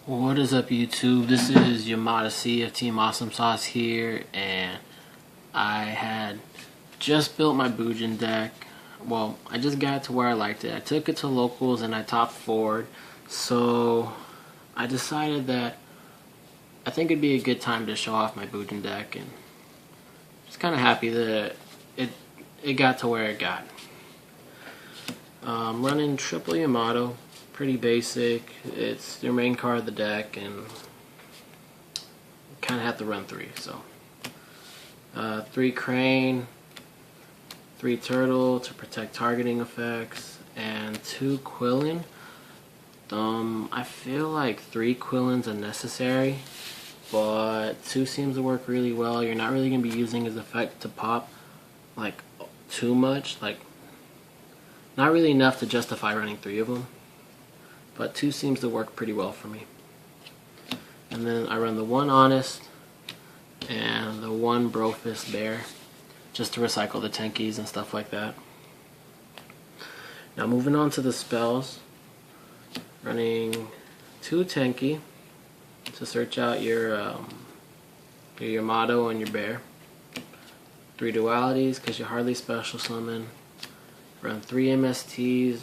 What is up, YouTube? This is Yamata C of Team Awesome Sauce here, and I had just built my Bujin deck. Well, I just got to where I liked it. I took it to locals and I topped forward, so I decided that I think it'd be a good time to show off my Bujin deck, and just kind of happy that it got to where it got. Running triple Yamato. Pretty basic. It's your main card of the deck, and you kind of have to run 3. So 3 Crane, 3 Turtle to protect targeting effects, and 2 Quillin. I feel like 3 Quillin's unnecessary, but 2 seems to work really well. You're not really going to be using his effect to pop like too much, like not really enough to justify running 3 of them. But 2 seems to work pretty well for me. And then I run the 1 Honest and the 1 Brofist Bear, just to recycle the Tenkies and stuff like that. Now moving on to the spells, running 2 Tenki to search out your Yamato and your Bear. 3 Dualities because you hardly special summon. Run 3 MSTs.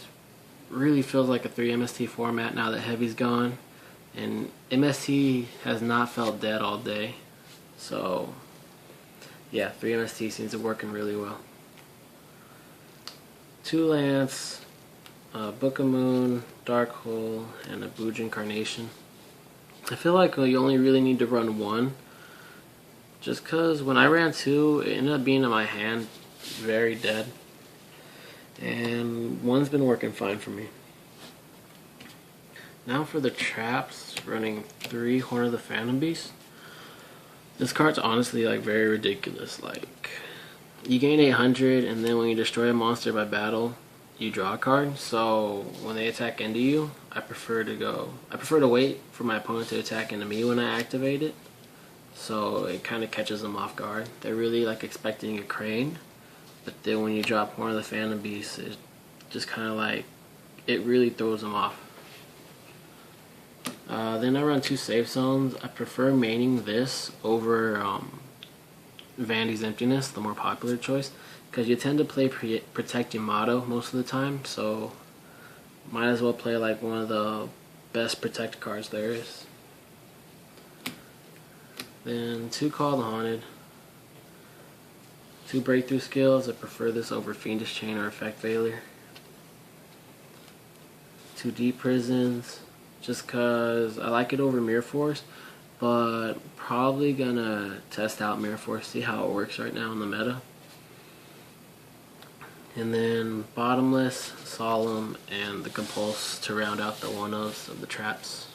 Really feels like a 3 MST format now that Heavy's gone, and MST has not felt dead all day, so yeah, 3 MST seems to be working really well. 2 Lance, Book of Moon, Dark Hole, and a Bujin Carnation. I feel like you only really need to run 1, just because when I ran 2 it ended up being in my hand very dead. And 1's been working fine for me. Now for the traps, running 3 Horn of the Phantom Beast. This card's honestly like very ridiculous. Like, you gain 800, and then when you destroy a monster by battle, you draw a card. So when they attack into you, I prefer to wait for my opponent to attack into me when I activate it. So it kind of catches them off guard. They're really like expecting a Crane. But then when you drop Horn of the Phantom Beast, it just kind of like, it really throws them off. Then I run 2 Safe Zones. I prefer maining this over Vandy's Emptiness, the more popular choice, because you tend to play Protect Yamato most of the time, so might as well play like one of the best Protect cards there is. Then 2 Call the Haunted. 2 Breakthrough Skills. I prefer this over Fiendish Chain or Effect Failure. 2 Deep Prisons, just cause I like it over Mirror Force, but probably gonna test out Mirror Force, see how it works right now in the meta. And then Bottomless, Solemn, and the Compulse to round out the 1-ofs of the traps.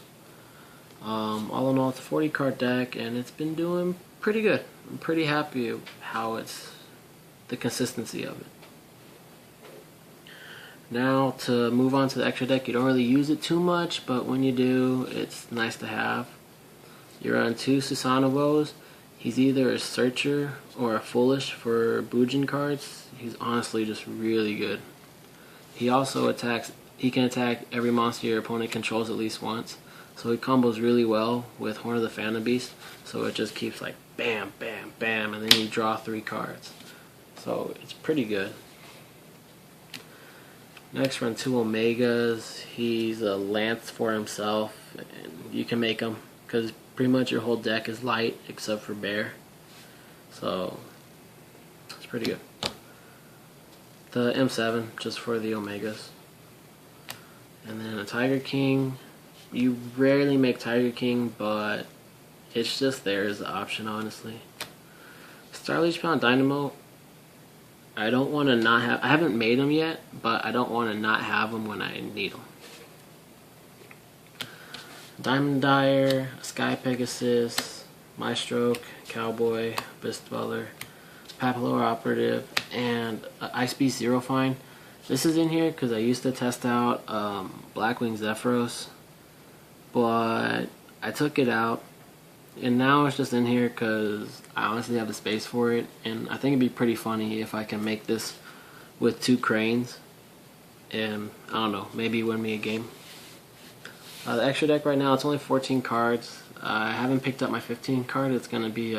All in all, it's a 40 card deck, and it's been doing pretty good. I'm pretty happy with how the consistency of it. Now to move on to the extra deck, you don't really use it too much, but when you do, it's nice to have. You're on 2 Susanoo's. He's either a Searcher or a Foolish for Bujin cards. He's honestly just really good. He also he can attack every monster your opponent controls at least once. So he combos really well with Horn of the Phantom Beast, so it just keeps like bam, bam, bam, and then you draw 3 cards. So it's pretty good. Next, run 2 Omegas. He's a Lance for himself, and you can make him because pretty much your whole deck is light except for Bear. So it's pretty good. The M7 just for the Omegas. And then a Tiger King. You rarely make Tiger King, but it's just there as an option, honestly. Starleech Pound Dynamo. I don't want to not have. I haven't made them yet, but I don't want to not have them when I need them. Diamond Dyer, Sky Pegasus, Maestroke, Cowboy, Abyss Dweller, Papillora Operative, and Ice Beast Zero Fine. This is in here because I used to test out Blackwing Zephyros, but I took it out. And now it's just in here because I honestly have the space for it, and I think it'd be pretty funny if I can make this with 2 Cranes and I don't know, maybe win me a game. The extra deck right now, it's only 14 cards. I haven't picked up my 15 card. It's going to be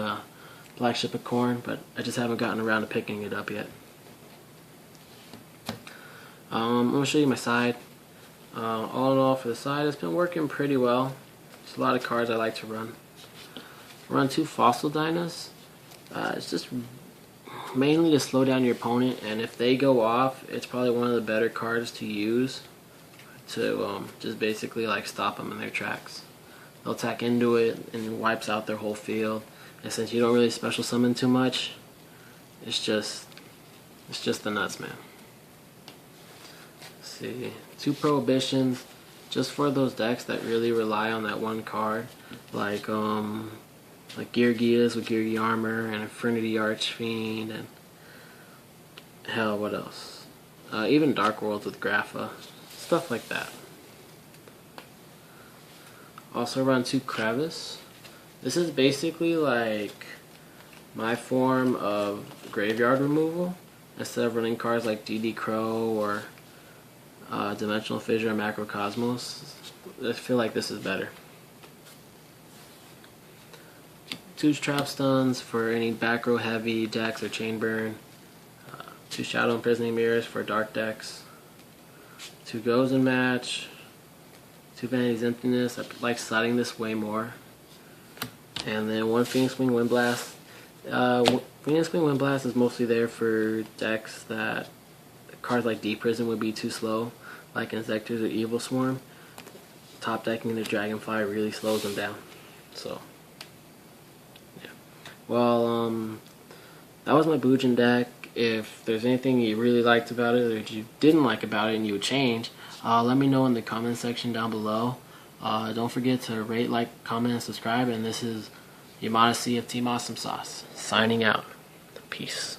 Black Ship of Corn, but I just haven't gotten around to picking it up yet. I'm going to show you my side. All in all, for the side, it's been working pretty well. There's a lot of cards I like to run. Run 2 Fossil Dinos. It's just mainly to slow down your opponent, and if they go off, it's probably one of the better cards to use to just basically like stop them in their tracks. They'll attack into it and it wipes out their whole field. And since you don't really special summon too much, it's just the nuts, man. Let's see, 2 Prohibitions, just for those decks that really rely on that one card, like Geargias with Geargi Armor and Infernity Archfiend, and hell, what else? Even Dark Worlds with Grapha, stuff like that. Also run 2 Crevice. This is basically like my form of graveyard removal. Instead of running cards like DD Crow or Dimensional Fissure or Macrocosmos, I feel like this is better. 2 Trap Stuns for any back row heavy decks or Chain Burn. 2 Shadow Imprisoning Mirrors for dark decks. 2 Goes and Match. 2 Vanity's Emptiness. I like sliding this way more. And then 1 Phoenix Wing Windblast. Phoenix Wing Windblast is mostly there for decks that cards like Deep Prison would be too slow, like Insectors or Evil Swarm. Top decking the Dragonfly really slows them down. So, yeah. Well, that was my Bujin deck. If there's anything you really liked about it or you didn't like about it and you would change, let me know in the comment section down below. Don't forget to rate, like, comment, and subscribe. And this is Yamata C of Team Awesome Sauce, signing out. Peace.